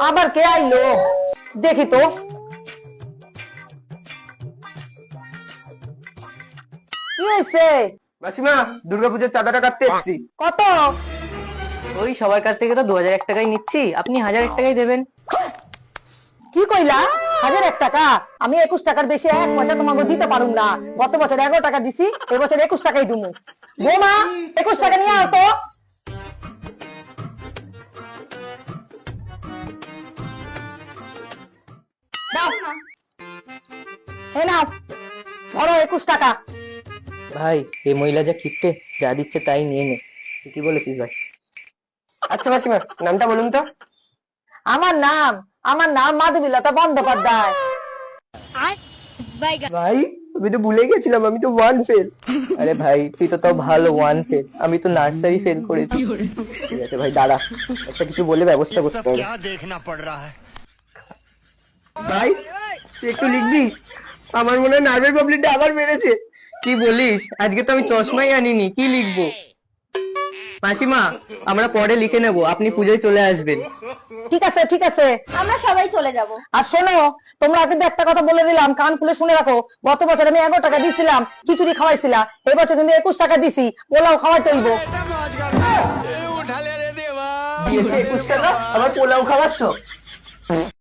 আবার কে আইলো দেখি তো। কি হয়েছে? মাসিমা, দুর্গাপূজার চাঁদাটা কাটতে এসেছি। কত? ওই সবার কাছ থেকে তো 2001 টাকাই নিচ্ছি, আপনি 1001 টাকাই দেবেন। কি কইলা? 1001 টাকা? আমি 21 টাকার বেশি এক পয়সা তোমাকে দিতে পারুম না। গত বছর 11 টাকা দিছি, এবছর 21 টাকাই দিমু। বৌমা, 21 টাকা নিয়ে আও তো। দাও। এই নাও, ধরো 21 টাকা। ভাই, এই মহিলা যা কিপটে, যা দিচ্ছে তাই নিয়ে নে। কি বলেছিস ভাই? আচ্ছা মাসিমা, নামটা বলুন তো। আমার নাম মাধবীলতা বন্দ্যোপাধ্যায়। ভাই, আমি তো ভুলে গেছিলাম, আমি তো 1 ফেল। আরে ভাই, তুই তো তাও ভালো 1 ফেল, আমি তো নার্সারি ফেল করেছি। ঠিক আছে ভাই, দাঁড়া, একটা কিছু বলে ব্যবস্থা করতে হবে। क्या देखना पड़ रहा है। ভাই, তুই একটু লিখবি? আমার মনে হয় নার্ভের প্রবলেমটা আবার বেড়েছে। কি বলিস? আজকে তো আমি চশমাই আনিনি, কি লিখবো? মাসিমা, আমরা পরে লিখে নেব, আপনি পুজোয় চলে আসবেন। ঠিক আছে ঠিক আছে, আমরা সবাই চলে যাব। আর শোনো, তোমরা কিন্তু একটা কথা বলে দিলাম, কান খুলে শুনে রাখো। গত বছর আমি 11 টাকা দিছিলাম, খিচুড়ি খাওয়াইছিলা। এবছর কিন্তু 21 টাকা দিছি, পোলাও খাওয়াইতে হইব। দিয়েছে 21 টাকা, আবার পোলাও খাওয়াচ্ছ?